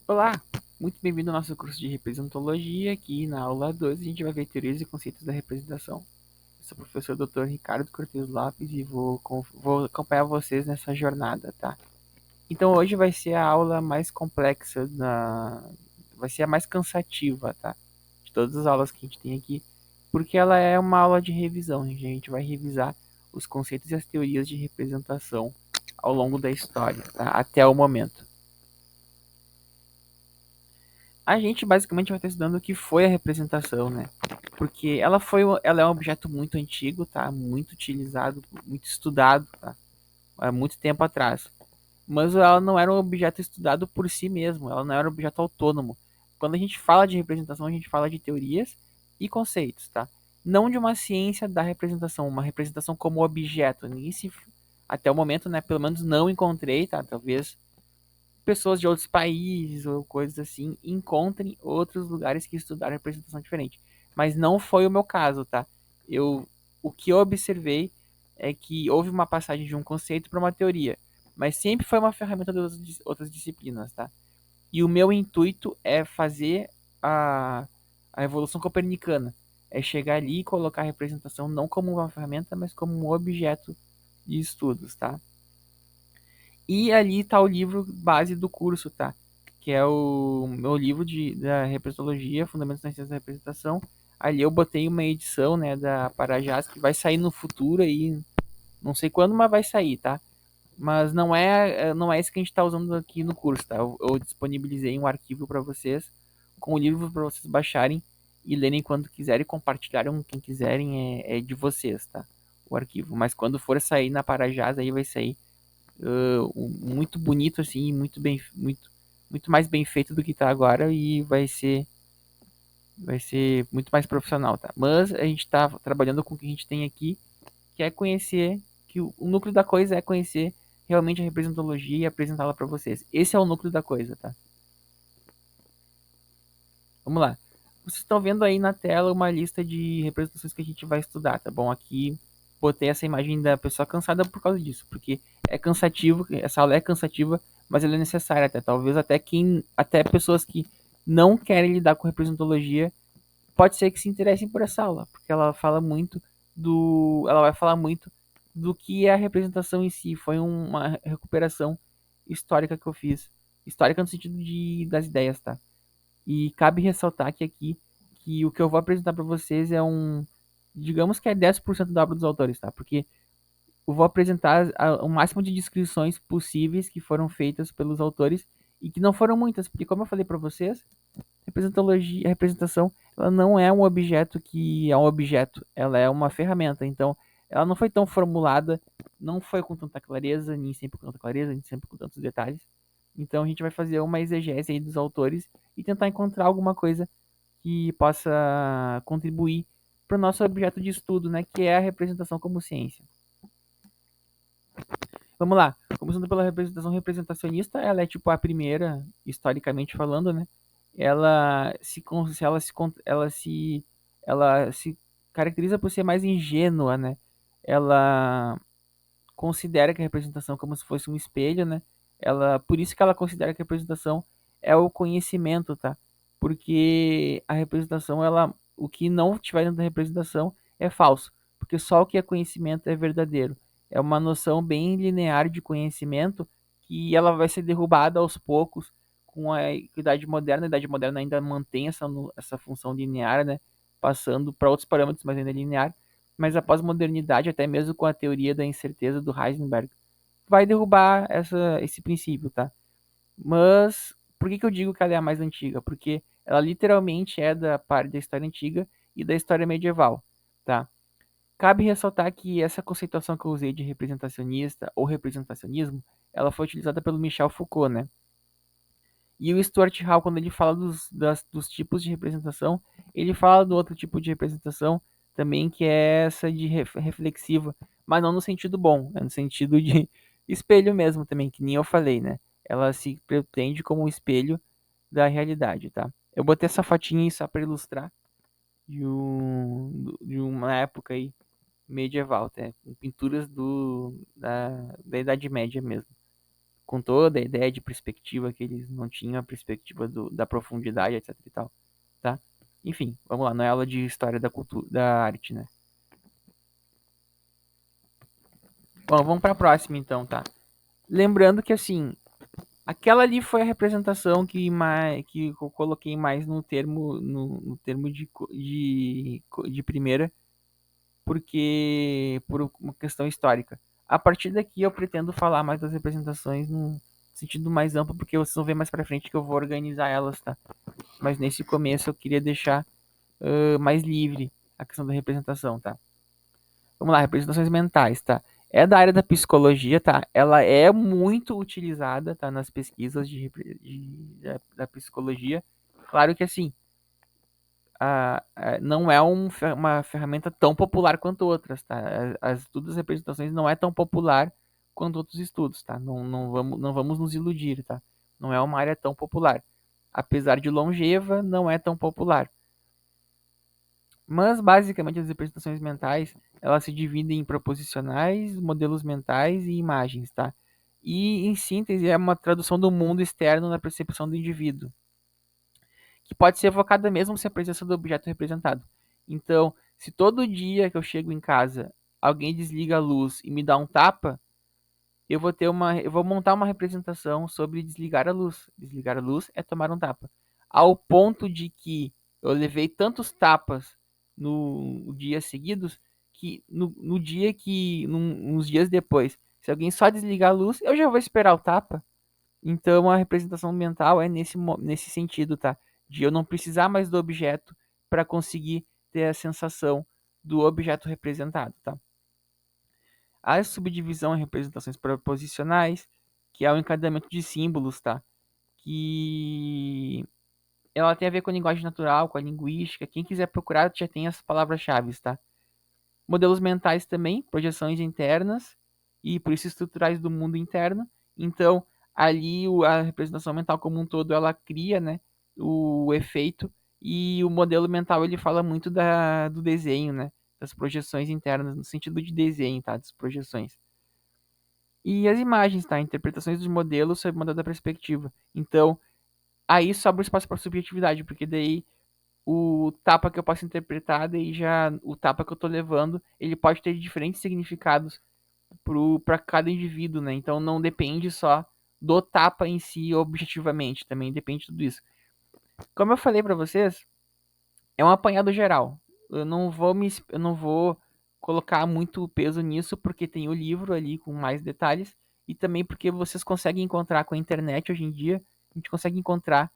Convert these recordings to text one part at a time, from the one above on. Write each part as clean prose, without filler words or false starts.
Olá, muito bem-vindo ao nosso curso de representologia. Aqui na aula 2 a gente vai ver teorias e conceitos da representação. Eu sou o professor Dr. Ricardo Cortes Lopes e vou acompanhar vocês nessa jornada, tá? Então hoje vai ser a aula mais complexa, vai ser a mais cansativa, tá? De todas as aulas que a gente tem aqui, porque ela é uma aula de revisão, gente. A gente vai revisar os conceitos e as teorias de representação ao longo da história, tá? Até o momento. A gente basicamente vai estar estudando o que foi a representação, né? Porque ela é um objeto muito antigo, tá? Muito utilizado, muito estudado, tá? Há muito tempo atrás. Mas ela não era um objeto estudado por si mesmo, ela não era um objeto autônomo. Quando a gente fala de representação, a gente fala de teorias e conceitos, tá? Não de uma ciência da representação, uma representação como objeto. Até o momento, né? Pelo menos não encontrei, tá? Talvez pessoas de outros países ou coisas assim encontrem outros lugares que estudaram representação diferente. Mas não foi o meu caso, tá? O que eu observei é que houve uma passagem de um conceito para uma teoria, mas sempre foi uma ferramenta das outras disciplinas, tá? E o meu intuito é fazer a evolução copernicana, é chegar ali e colocar a representação não como uma ferramenta, mas como um objeto de estudos, tá? E ali tá o livro base do curso, tá? Que é o meu livro da representologia, Fundamentos da Ciência da Representação. Ali eu botei uma edição, né, da Parajás, que vai sair no futuro aí, não sei quando, mas vai sair, tá? Mas não é isso que a gente está usando aqui no curso, tá? Eu disponibilizei um arquivo para vocês, com o livro para vocês baixarem e lerem quando quiserem, compartilharem com quem quiserem, é de vocês, tá? O arquivo. Mas quando for sair na Parajás, aí vai sair muito bonito assim, muito mais bem feito do que tá agora e vai ser muito mais profissional, tá? Mas a gente tá trabalhando com o que a gente tem aqui, que é conhecer que o núcleo da coisa é conhecer realmente a representologia e apresentá-la para vocês. Esse é o núcleo da coisa, tá? Vamos lá. Vocês estão vendo aí na tela uma lista de representações que a gente vai estudar, tá bom? Aqui botei essa imagem da pessoa cansada por causa disso, porque é cansativo, essa aula é cansativa, mas ela é necessária até. Talvez até pessoas que não querem lidar com representologia, pode ser que se interessem por essa aula, porque ela vai falar muito do que é a representação em si. Foi uma recuperação histórica que eu fiz, histórica no sentido das ideias, tá? E cabe ressaltar que aqui que o que eu vou apresentar para vocês digamos que é 10% da obra dos autores, tá? Porque eu vou apresentar o máximo de descrições possíveis que foram feitas pelos autores e que não foram muitas, porque como eu falei para vocês, a representação, ela não é um objeto que é um objeto, ela é uma ferramenta. Então, ela não foi tão formulada, não foi com tanta clareza, nem sempre com tanta clareza, nem sempre com tantos detalhes. Então, a gente vai fazer uma exegese aí dos autores e tentar encontrar alguma coisa que possa contribuir para o nosso objeto de estudo, né, que é a representação como ciência. Vamos lá, começando pela representação representacionista, ela é tipo a primeira, historicamente falando, né? Ela se caracteriza por ser mais ingênua, né? Ela considera que a representação é como se fosse um espelho, né? Por isso que ela considera que a representação é o conhecimento, tá? Porque a representação, o que não tiver dentro da representação é falso, porque só o que é conhecimento é verdadeiro. É uma noção bem linear de conhecimento que ela vai ser derrubada aos poucos com a Idade Moderna. A Idade Moderna ainda mantém essa função linear, né? Passando para outros parâmetros, mas ainda é linear. Mas a pós-modernidade, até mesmo com a teoria da incerteza do Heisenberg, vai derrubar esse princípio, tá? Mas por que eu digo que ela é a mais antiga? Porque ela literalmente é da parte da história antiga e da história medieval, tá? Cabe ressaltar que essa conceituação que eu usei de representacionista ou representacionismo, ela foi utilizada pelo Michel Foucault, né? E o Stuart Hall, quando ele fala dos tipos de representação, ele fala do outro tipo de representação também, que é essa de reflexiva, mas não no sentido bom, é no sentido de espelho mesmo também, que nem eu falei, né? Ela se pretende como um espelho da realidade, tá? Eu botei essa fotinha aí só para ilustrar de uma época aí medieval, tá? Com pinturas da Idade Média mesmo. com toda a ideia de perspectiva que eles não tinham, a perspectiva da profundidade, etc e tal, tá? Enfim, vamos lá, não é aula de história da cultura, da arte, né? Bom, vamos para a próxima então, tá? Lembrando que assim, aquela ali foi a representação que eu coloquei mais no termo de primeira, porque por uma questão histórica. A partir daqui eu pretendo falar mais das representações num sentido mais amplo, porque vocês vão ver mais pra frente que eu vou organizar elas, tá? Mas nesse começo eu queria deixar mais livre a questão da representação, tá? Vamos lá, representações mentais, tá? É da área da psicologia, tá? Ela é muito utilizada, tá? Nas pesquisas da psicologia. Claro que assim, não é uma ferramenta tão popular quanto outras, tá? As estudos das representações não é tão popular quanto outros estudos, tá? Não vamos nos iludir, tá? Não é uma área tão popular. Apesar de longeva, não é tão popular. Mas, basicamente, as representações mentais, elas se dividem em proposicionais, modelos mentais e imagens, tá? E, em síntese, é uma tradução do mundo externo na percepção do indivíduo, que pode ser evocada mesmo sem a presença do objeto representado. Então, se todo dia que eu chego em casa, alguém desliga a luz e me dá um tapa, eu vou montar uma representação sobre desligar a luz. Desligar a luz é tomar um tapa. Ao ponto de que eu levei tantos tapas no dia seguidos que no dia que uns dias depois, se alguém só desligar a luz, eu já vou esperar o tapa. Então a representação mental é nesse sentido, tá? De eu não precisar mais do objeto para conseguir ter a sensação do objeto representado, tá? A subdivisão em representações proposicionais, que é o encadeamento de símbolos, tá? Que ela tem a ver com a linguagem natural, com a linguística. Quem quiser procurar já tem as palavras-chave, tá? Modelos mentais também, projeções internas e por isso estruturais do mundo interno. Então, ali a representação mental como um todo, ela cria, né, o efeito e o modelo mental ele fala muito do desenho, né, das projeções internas no sentido de desenho, tá, das projeções. E as imagens, tá, interpretações dos modelos sob uma dada perspectiva. Então, aí sobra espaço para subjetividade, porque daí o tapa que eu posso interpretar, daí já o tapa que eu tô levando, ele pode ter diferentes significados para cada indivíduo, né? Então não depende só do tapa em si objetivamente, também depende de tudo isso. Como eu falei para vocês, é um apanhado geral. Eu não vou colocar muito peso nisso porque tem o livro ali com mais detalhes e também porque vocês conseguem encontrar com a internet hoje em dia, a gente consegue encontrar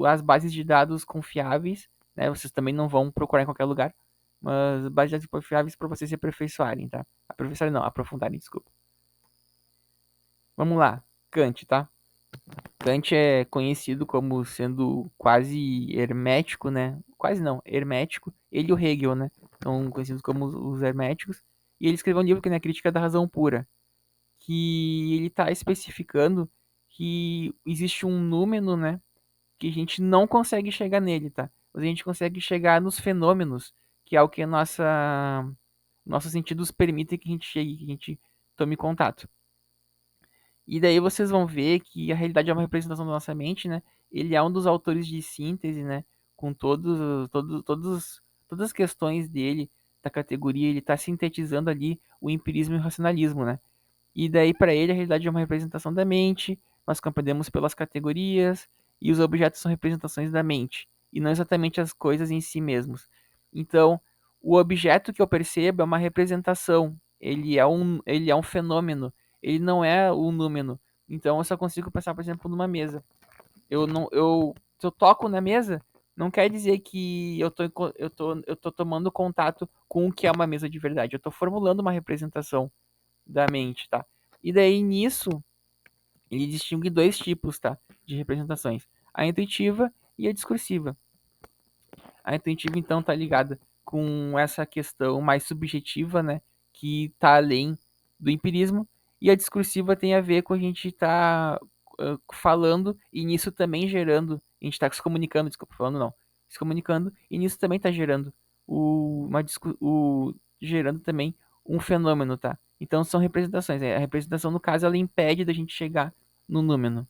as bases de dados confiáveis, né? Vocês também não vão procurar em qualquer lugar, mas bases de dados confiáveis para vocês se aperfeiçoarem, tá? Aperfeiçoarem não, aprofundarem, desculpa. Vamos lá, Kant, tá? Kant é conhecido como sendo quase hermético, né? Quase não, hermético. Ele e o Hegel, né? São conhecidos como os herméticos. E ele escreveu um livro que é a Crítica da Razão Pura, que ele está especificando que existe um número, né? Que a gente não consegue chegar nele, tá? Mas a gente consegue chegar nos fenômenos, que é o que nossos sentidos permitem que a gente chegue, que a gente tome contato. E daí vocês vão ver que a realidade é uma representação da nossa mente, né? Ele é um dos autores de síntese, né? Com todas as questões dele, da categoria, ele está sintetizando ali o empirismo e o racionalismo, né? E daí para ele a realidade é uma representação da mente, nós compreendemos pelas categorias e os objetos são representações da mente, e não exatamente as coisas em si mesmos. Então, o objeto que eu percebo é uma representação, ele é um fenômeno, ele não é um número. Então, eu só consigo pensar, por exemplo, numa mesa. Eu não, eu, Se eu toco na mesa, não quer dizer que eu tô tomando contato com o que é uma mesa de verdade. Eu estou formulando uma representação da mente, tá? E daí nisso ele distingue dois tipos, tá? De representações: a intuitiva e a discursiva. A intuitiva então tá ligada com essa questão mais subjetiva, né? Que tá além do empirismo, e a discursiva tem a ver com a gente tá falando e nisso também gerando, a gente tá se comunicando, desculpa, falando não, se comunicando e nisso também tá gerando gerando também um fenômeno, tá? Então são representações. A representação, no caso, ela impede da gente chegar no número.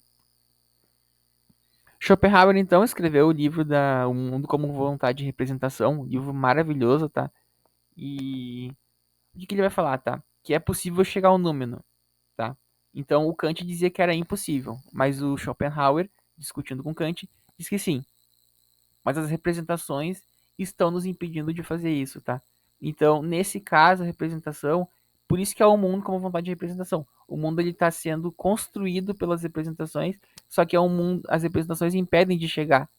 Schopenhauer, então, escreveu o livro O Mundo como Vontade de Representação, um livro maravilhoso, tá? E o que ele vai falar, tá? Que é possível chegar ao número, tá? Então o Kant dizia que era impossível, mas o Schopenhauer, discutindo com Kant, diz que sim. Mas as representações estão nos impedindo de fazer isso, tá? Então, nesse caso, a representação, por isso que é o mundo como vontade de representação. O mundo ele está sendo construído pelas representações, só que é um mundo, as representações impedem de chegar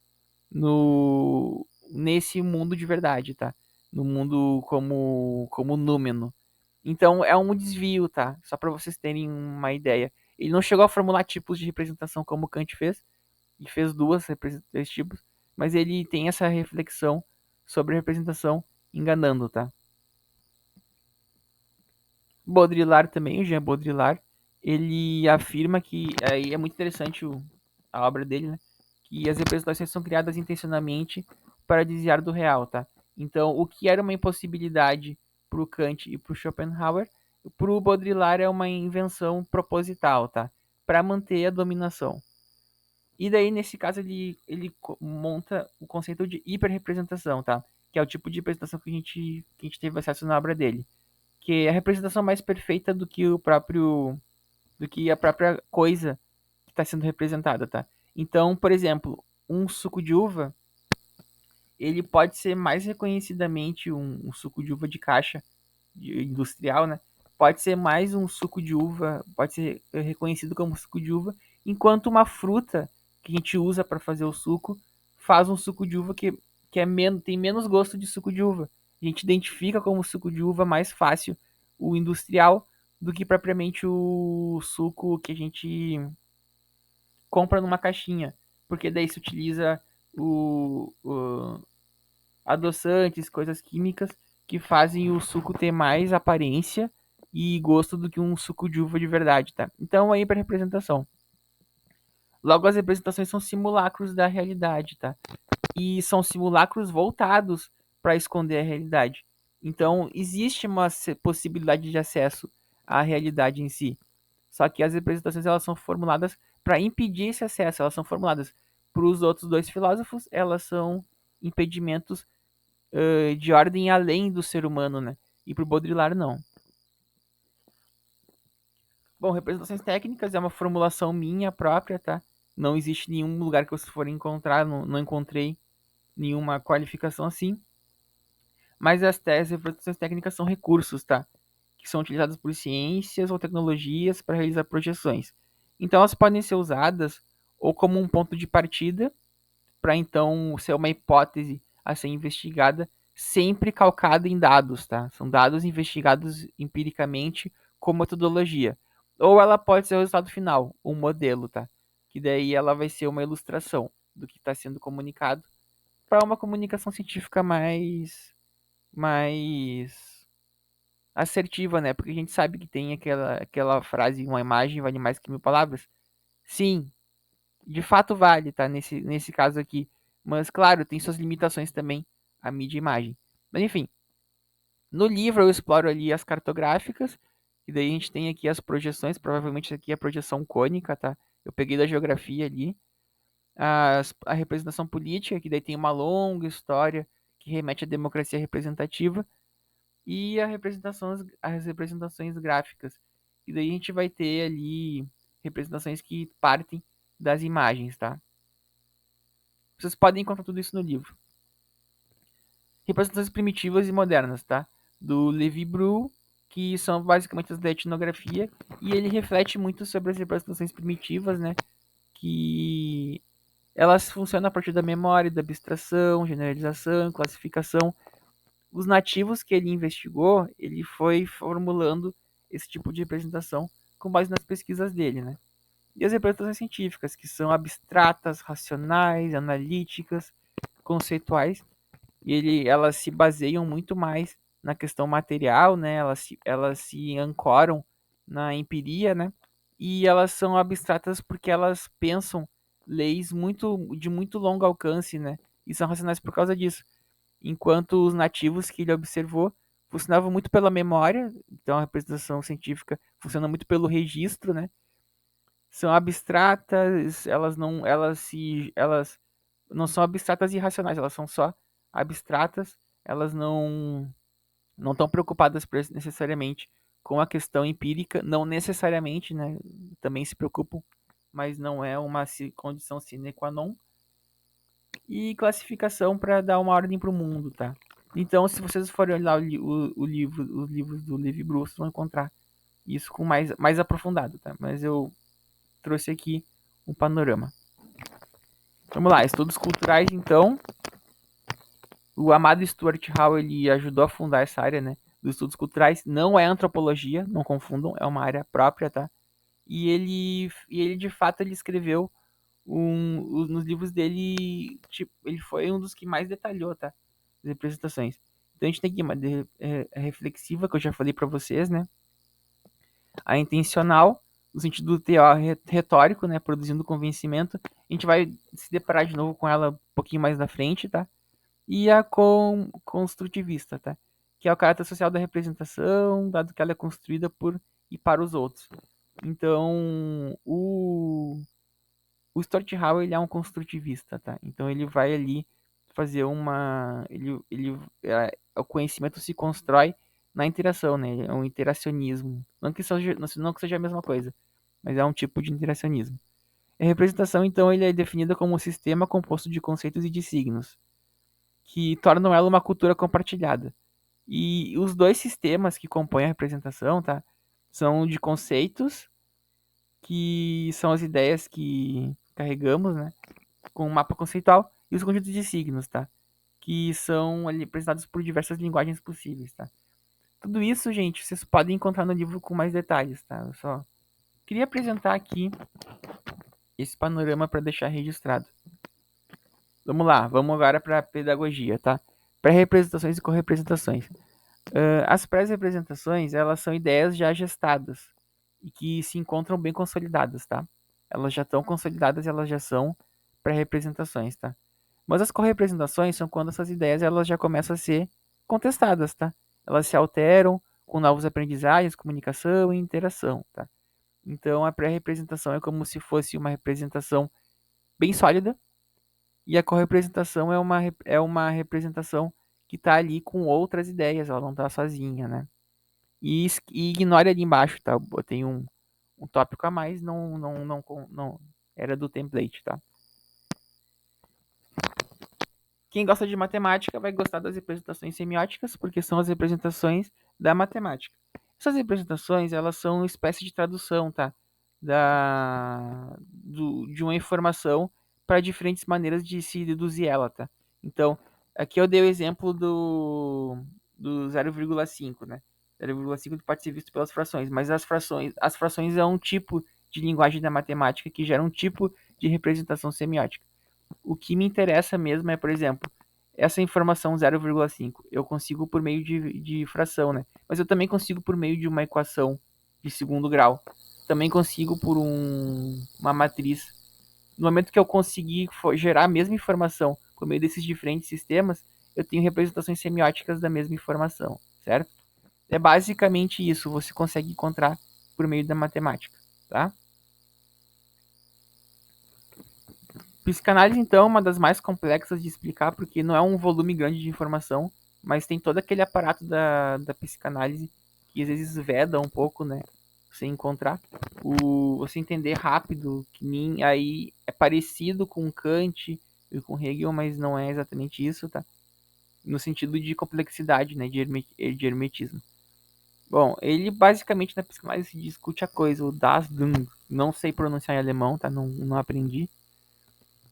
no nesse mundo de verdade, tá? No mundo como númeno. Então é um desvio, tá? Só para vocês terem uma ideia. Ele não chegou a formular tipos de representação como Kant fez, e fez dois tipos, mas ele tem essa reflexão sobre a representação enganando, tá? Baudrillard também, o Jean Baudrillard, ele afirma que, aí é muito interessante a obra dele, né? Que as representações são criadas intencionalmente para desviar do real, tá? Então, o que era uma impossibilidade para o Kant e para o Schopenhauer, para o Baudrillard é uma invenção proposital, tá? Para manter a dominação. E daí, nesse caso, ele monta o conceito de hiperrepresentação, tá? Que é o tipo de representação que a gente teve acesso na obra dele. Que é a representação mais perfeita do que a própria coisa que está sendo representada, tá? Então, por exemplo, um suco de uva, ele pode ser mais reconhecidamente um suco de uva de caixa industrial, né? Pode ser mais um suco de uva, pode ser reconhecido como suco de uva, enquanto uma fruta que a gente usa para fazer o suco faz um suco de uva que tem menos gosto de suco de uva. A gente identifica como suco de uva mais fácil o industrial do que propriamente o suco que a gente compra numa caixinha, porque daí se utiliza o adoçantes, coisas químicas que fazem o suco ter mais aparência e gosto do que um suco de uva de verdade, tá? Então aí para representação. Logo as representações são simulacros da realidade, tá? E são simulacros voltados para esconder a realidade. Então existe uma possibilidade de acesso à realidade em si. Só que as representações elas são formuladas para impedir esse acesso, elas são formuladas para os outros dois filósofos, elas são impedimentos de ordem além do ser humano, né? E pro Baudrillard, não. Bom, representações técnicas é uma formulação minha própria, tá? Não existe nenhum lugar que você for encontrar, não encontrei nenhuma qualificação assim. Mas as representações técnicas são recursos, tá? Que são utilizados por ciências ou tecnologias para realizar projeções. Então elas podem ser usadas ou como um ponto de partida para então ser uma hipótese a ser investigada, sempre calcada em dados, tá? São dados investigados empiricamente com metodologia. Ou ela pode ser o resultado final, um modelo, tá? Que daí ela vai ser uma ilustração do que está sendo comunicado para uma comunicação científica mais assertiva, né? Porque a gente sabe que tem aquela frase, uma imagem vale mais que mil palavras. Sim, de fato vale, tá? Nesse caso aqui. Mas, claro, tem suas limitações também, a mídia e imagem. Mas, enfim, no livro eu exploro ali as cartográficas, e daí a gente tem aqui as projeções, provavelmente aqui é a projeção cônica, tá? Eu peguei da geografia ali. A representação política, que daí tem uma longa história que remete à democracia representativa, e as representações gráficas. E daí a gente vai ter ali representações que partem das imagens, tá? Vocês podem encontrar tudo isso no livro. Representações primitivas e modernas, tá? Do Levi Bru, que são basicamente as da etnografia, e ele reflete muito sobre as representações primitivas, né? Que elas funcionam a partir da memória, da abstração, generalização, classificação. Os nativos que ele investigou, ele foi formulando esse tipo de representação com base nas pesquisas dele, né? E as representações científicas, que são abstratas, racionais, analíticas, conceituais, e elas se baseiam muito mais na questão material, né? Elas se ancoram na empiria, né? E elas são abstratas porque elas pensam leis de muito longo alcance, né? E são racionais por causa disso. Enquanto os nativos que ele observou funcionava muito pela memória, então a representação científica funciona muito pelo registro, né? São abstratas, elas não são abstratas e irracionais, elas são só abstratas, elas não estão preocupadas necessariamente com a questão empírica, não necessariamente, né? Também se preocupam, mas não é uma condição sine qua non. E classificação para dar uma ordem para o mundo, tá? Então, se vocês forem olhar o livro, os livros do Levi-Strauss, vão encontrar isso com mais aprofundado, tá? Mas eu trouxe aqui um panorama. Vamos lá, estudos culturais, então. O amado Stuart Hall, ele ajudou a fundar essa área, né? Dos estudos culturais. Não é antropologia, não confundam, é uma área própria, tá? E ele de fato, ele escreveu nos livros dele, tipo, ele foi um dos que mais detalhou, tá? As representações. Então a gente tem aqui uma reflexiva, que eu já falei para vocês, né? A intencional, no sentido retórico, né? Produzindo convencimento. A gente vai se deparar de novo com ela um pouquinho mais na frente, tá? E a construtivista, tá? Que é o caráter social da representação, dado que ela é construída por e para os outros. Então, o Stuart Hall, ele é um construtivista, tá? Então ele vai ali fazer o conhecimento se constrói na interação, né? É um interacionismo. Não que seja a mesma coisa, mas é um tipo de interacionismo. A representação, então, ele é definida como um sistema composto de conceitos e de signos, que tornam ela uma cultura compartilhada. E os dois sistemas que compõem a representação, tá? São de conceitos, que são as ideias que carregamos, né? Com um mapa conceitual, e os conjuntos de signos, tá? Que são ali apresentados por diversas linguagens possíveis, tá? Tudo isso, gente, vocês podem encontrar no livro com mais detalhes, tá? Eu só queria apresentar aqui esse panorama para deixar registrado. Vamos lá, vamos agora para a pedagogia, tá? Pré-representações e correpresentações. As pré-representações, elas são ideias já gestadas e que se encontram bem consolidadas, tá? Elas já estão consolidadas, elas já são pré-representações, tá? Mas as correpresentações são quando essas ideias elas já começam a ser contestadas, tá? Elas se alteram com novos aprendizagens, comunicação e interação, tá? Então a pré-representação é como se fosse uma representação bem sólida e a correpresentação é uma representação que está ali com outras ideias, ela não está sozinha, né? E ignore ali embaixo, tá? Eu botei um tópico a mais, não era do template, tá? Quem gosta de matemática vai gostar das representações semióticas, porque são as representações da matemática. Essas representações, elas são uma espécie de tradução, tá? De uma informação para diferentes maneiras de se deduzir ela, tá? Então, aqui eu dei o exemplo do 0,5, né? 0,5 pode ser visto pelas frações, mas as frações é um tipo de linguagem da matemática que gera um tipo de representação semiótica. O que me interessa mesmo é, por exemplo, essa informação 0,5. Eu consigo por meio de fração, né? Mas eu também consigo por meio de uma equação de segundo grau. Também consigo por uma matriz. No momento que eu conseguir gerar a mesma informação por meio desses diferentes sistemas, eu tenho representações semióticas da mesma informação, certo? É basicamente isso, você consegue encontrar por meio da matemática, tá? Psicanálise, então, é uma das mais complexas de explicar, porque não é um volume grande de informação, mas tem todo aquele aparato da psicanálise que às vezes veda um pouco, né? Você encontrar, você entender rápido, que nem aí é parecido com Kant e com Hegel, mas não é exatamente isso, tá? No sentido de complexidade, né? De hermetismo. Bom, ele basicamente na psicanálise discute a coisa, o Das Ding. Não sei pronunciar em alemão, tá? Não aprendi.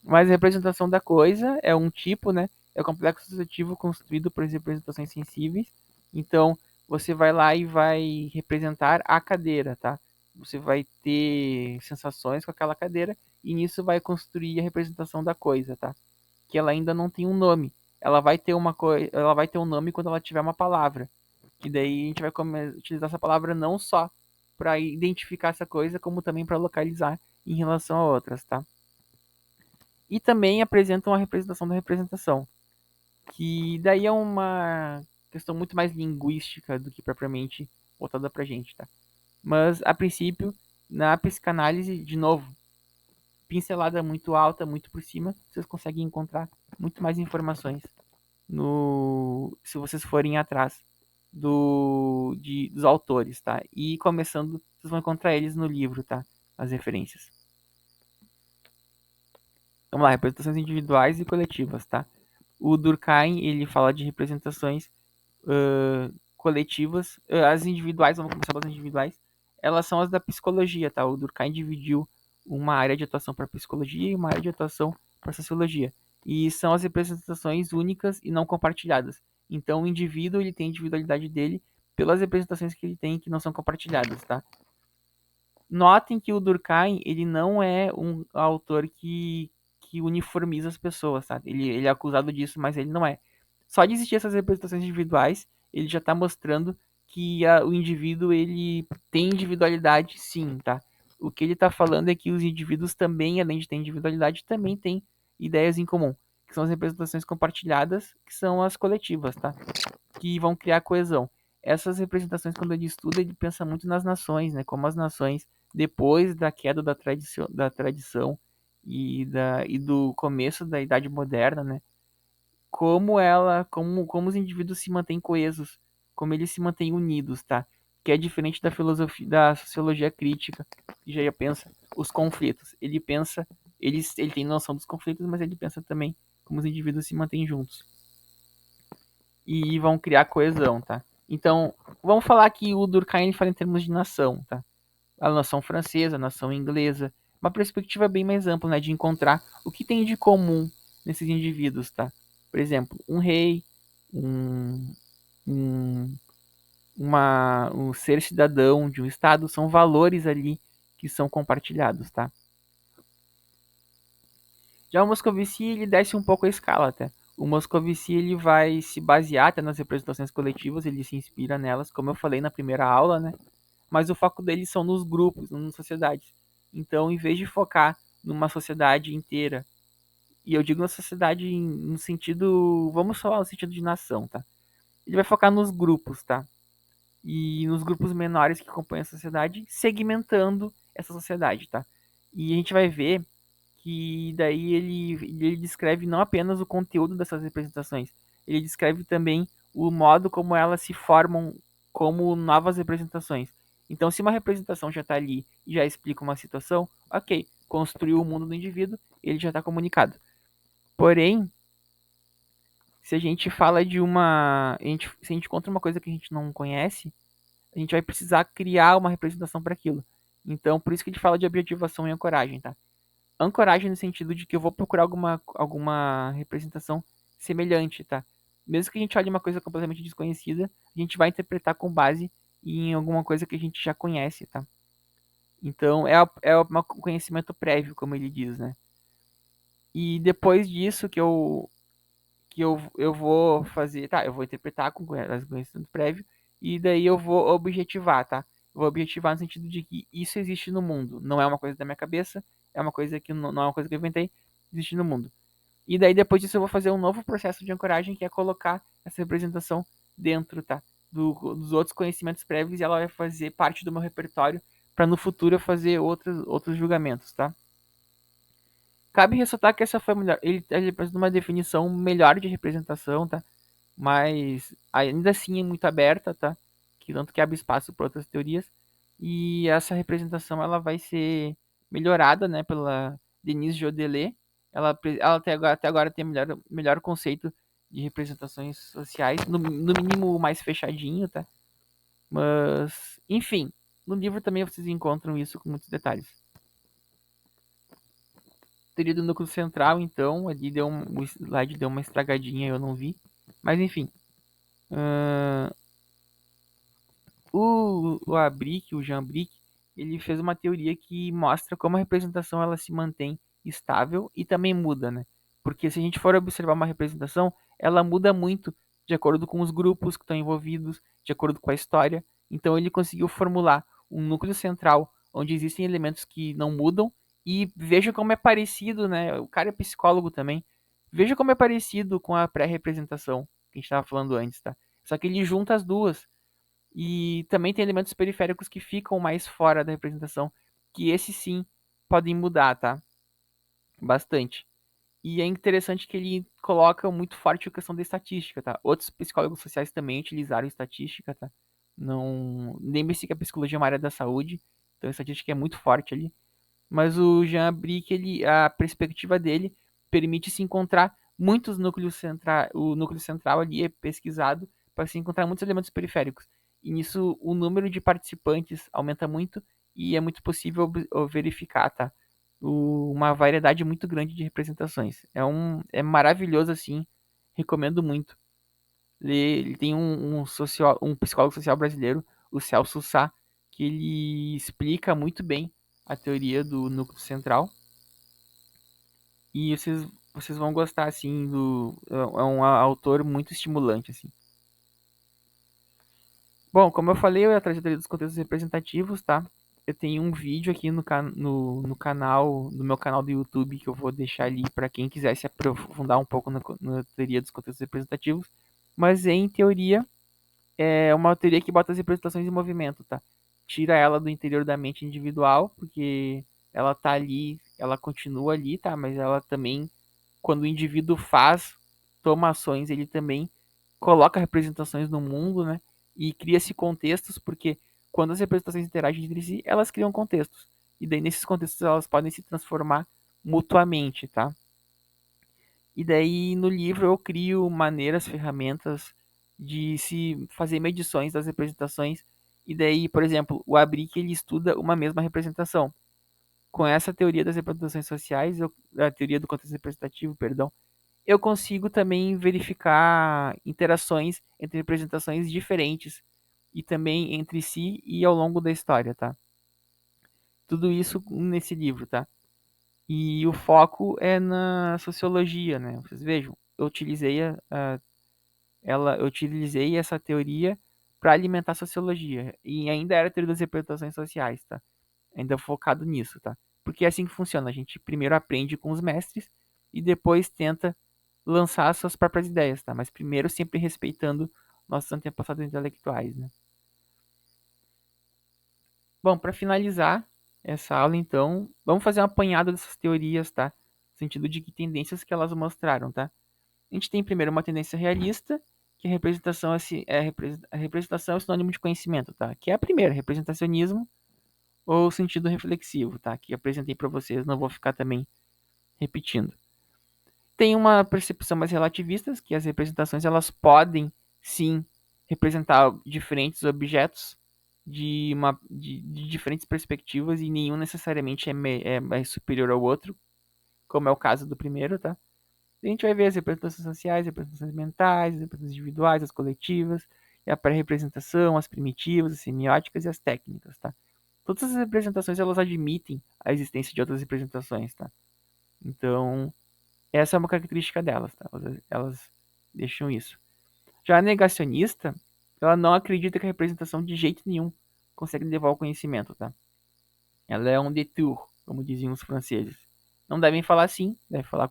Mas a representação da coisa é um tipo, né? É o complexo associativo construído por representações sensíveis. Então, você vai lá e vai representar a cadeira, tá? Você vai ter sensações com aquela cadeira e nisso vai construir a representação da coisa, tá? Que ela ainda não tem um nome. Ela vai ter um nome quando ela tiver uma palavra. Que daí a gente vai utilizar essa palavra não só para identificar essa coisa, como também para localizar em relação a outras, tá? E também apresentam a representação da representação, que daí é uma questão muito mais linguística do que propriamente voltada pra gente, tá? Mas, a princípio, na psicanálise, de novo, pincelada muito alta, muito por cima, vocês conseguem encontrar muito mais informações no se vocês forem atrás dos autores, tá? E começando, vocês vão encontrar eles no livro, tá? As referências. Vamos lá, representações individuais e coletivas, tá? O Durkheim, ele fala de representações coletivas. As individuais, vamos começar pelas individuais, elas são as da psicologia, tá? O Durkheim dividiu uma área de atuação para psicologia e uma área de atuação para sociologia. E são as representações únicas e não compartilhadas. Então, o indivíduo, ele tem a individualidade dele pelas representações que ele tem que não são compartilhadas, tá? Notem que o Durkheim, ele não é um autor que uniformiza as pessoas, sabe? Ele é acusado disso, mas ele não é. Só de existir essas representações individuais, ele já está mostrando que o indivíduo, ele tem individualidade sim, tá? O que ele está falando é que os indivíduos também, além de ter individualidade, também têm ideias em comum, que são as representações compartilhadas, que são as coletivas, tá? Que vão criar coesão. Essas representações, quando ele estuda, ele pensa muito nas nações, né? Como as nações, depois da queda da tradição e do começo da Idade Moderna, né? Como os indivíduos se mantêm coesos, como eles se mantêm unidos, tá? Que é diferente da filosofia, da sociologia crítica, que já pensa os conflitos. Ele tem noção dos conflitos, mas ele pensa também como os indivíduos se mantêm juntos e vão criar coesão, tá? Então, vamos falar que o Durkheim ele fala em termos de nação, tá? A nação francesa, a nação inglesa, uma perspectiva bem mais ampla, né, de encontrar o que tem de comum nesses indivíduos, tá? Por exemplo, um rei, um, um, um ser cidadão de um estado, são valores ali que são compartilhados, tá? Já o Moscovici, ele desce um pouco a escala, até. O Moscovici, ele vai se basear até nas representações coletivas, ele se inspira nelas, como eu falei na primeira aula, né? Mas o foco deles são nos grupos, não nas sociedades. Então, em vez de focar numa sociedade inteira, e eu digo na sociedade no sentido, vamos falar no sentido de nação, tá? Ele vai focar nos grupos, tá? E nos grupos menores que compõem a sociedade, segmentando essa sociedade, tá? E a gente vai ver que daí ele descreve não apenas o conteúdo dessas representações, ele descreve também o modo como elas se formam como novas representações. Então, se uma representação já está ali e já explica uma situação, ok, construiu o mundo do indivíduo, ele já está comunicado. Porém, se a gente fala de se a gente encontra uma coisa que a gente não conhece, a gente vai precisar criar uma representação para aquilo. Então, por isso que a gente fala de objetivação e ancoragem, tá? Ancoragem no sentido de que eu vou procurar alguma representação semelhante, tá? Mesmo que a gente olhe uma coisa completamente desconhecida, a gente vai interpretar com base em alguma coisa que a gente já conhece, tá? Então, é um conhecimento prévio, como ele diz, né? E depois disso que eu vou fazer, tá? Eu vou interpretar com conhecimento prévio e daí eu vou objetivar, tá? Eu vou objetivar no sentido de que isso existe no mundo, não é uma coisa da minha cabeça, é uma coisa que não é uma coisa que eu inventei, existe no mundo. E daí depois disso eu vou fazer um novo processo de ancoragem que é colocar essa representação dentro, tá? Dos outros conhecimentos prévios e ela vai fazer parte do meu repertório para no futuro eu fazer outros julgamentos, tá? Cabe ressaltar que essa foi melhor. Ele apresenta uma definição melhor de representação, tá? Mas ainda assim é muito aberta, tá? Que tanto que abre espaço para outras teorias. E essa representação ela vai ser melhorada, né, pela Denise Jodelet. Ela até agora tem melhor conceito de representações sociais, no mínimo mais fechadinho, tá? Mas, enfim, no livro também vocês encontram isso com muitos detalhes. Teria do núcleo central, então, ali o slide deu uma estragadinha, eu não vi. Mas enfim. Uh, o Abric, o Jean Brick, ele fez uma teoria que mostra como a representação ela se mantém estável e também muda, né? Porque se a gente for observar uma representação, ela muda muito de acordo com os grupos que estão envolvidos, de acordo com a história. Então ele conseguiu formular um núcleo central onde existem elementos que não mudam e veja como é parecido, né? O cara é psicólogo também. Veja como é parecido com a pré-representação que a gente estava falando antes, tá? Só que ele junta as duas. E também tem elementos periféricos que ficam mais fora da representação, que esses sim podem mudar, tá? Bastante. E é interessante que ele coloca muito forte a questão da estatística, tá? Outros psicólogos sociais também utilizaram estatística, tá? Não, lembre-se que a psicologia é uma área da saúde, então a estatística é muito forte ali. Mas o Jean Brick, a perspectiva dele permite se encontrar muitos núcleos centrais, o núcleo central ali é pesquisado para se encontrar muitos elementos periféricos. E nisso o número de participantes aumenta muito e é muito possível verificar, tá? Uma variedade muito grande de representações. É maravilhoso assim, recomendo muito. Ele tem um psicólogo social brasileiro, o Celso Sá, que ele explica muito bem a teoria do núcleo central. E vocês vão gostar, assim, é um autor muito estimulante, assim. Bom, como eu falei, a trajetória dos contextos representativos, tá? Eu tenho um vídeo aqui no canal, no meu canal do YouTube, que eu vou deixar ali para quem quiser se aprofundar um pouco na teoria dos contextos representativos. Mas em teoria, é uma teoria que bota as representações em movimento, tá? Tira ela do interior da mente individual, porque ela tá ali, ela continua ali, tá? Mas ela também, quando o indivíduo toma ações, ele também coloca representações no mundo, né? E cria-se contextos, porque quando as representações interagem entre si, elas criam contextos. E daí, nesses contextos, elas podem se transformar mutuamente, tá? E daí no livro eu crio maneiras, ferramentas de se fazer medições das representações. E daí, por exemplo, o Abric ele estuda uma mesma representação. Com essa teoria das representações sociais, a teoria do contexto representativo, perdão, eu consigo também verificar interações entre representações diferentes e também entre si e ao longo da história, tá? Tudo isso nesse livro, tá? E o foco é na sociologia, né? Vocês vejam, eu utilizei essa teoria para alimentar a sociologia e ainda era a teoria das representações sociais, tá? Ainda focado nisso, tá? Porque é assim que funciona. A gente primeiro aprende com os mestres e depois tenta lançar suas próprias ideias, tá? Mas primeiro sempre respeitando nossos antepassados intelectuais, né? Bom, para finalizar essa aula, então, vamos fazer uma apanhada dessas teorias, tá? No sentido de que tendências que elas mostraram, tá? A gente tem primeiro uma tendência realista, que a representação a representação é sinônimo de conhecimento, tá? Que é a primeira, representacionismo ou sentido reflexivo, tá? Que apresentei para vocês, não vou ficar também repetindo. Tem uma percepção mais relativista, que as representações elas podem sim representar diferentes objetos de diferentes perspectivas e nenhum necessariamente é mais superior ao outro, como é o caso do primeiro, tá? A gente vai ver as representações sociais, as representações mentais, as representações individuais, as coletivas, e a pré-representação, as primitivas, as semióticas e as técnicas, tá? Todas as representações elas admitem a existência de outras representações, tá? Então, essa é uma característica delas, tá? Elas deixam isso. Já a negacionista, ela não acredita que a representação de jeito nenhum consegue levar ao conhecimento, tá? Ela é um détour, como diziam os franceses. Não devem falar assim, devem falar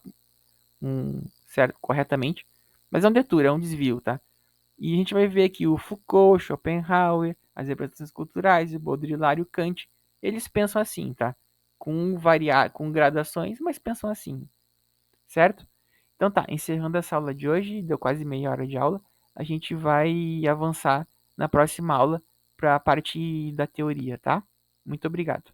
certo, corretamente, mas é um détour, é um desvio, tá? E a gente vai ver aqui o Foucault, Schopenhauer, as representações culturais, o Baudrillard e o Kant, eles pensam assim, tá? Com gradações, mas pensam assim, certo? Então tá, encerrando essa aula de hoje, deu quase meia hora de aula, a gente vai avançar na próxima aula para a parte da teoria, tá? Muito obrigado.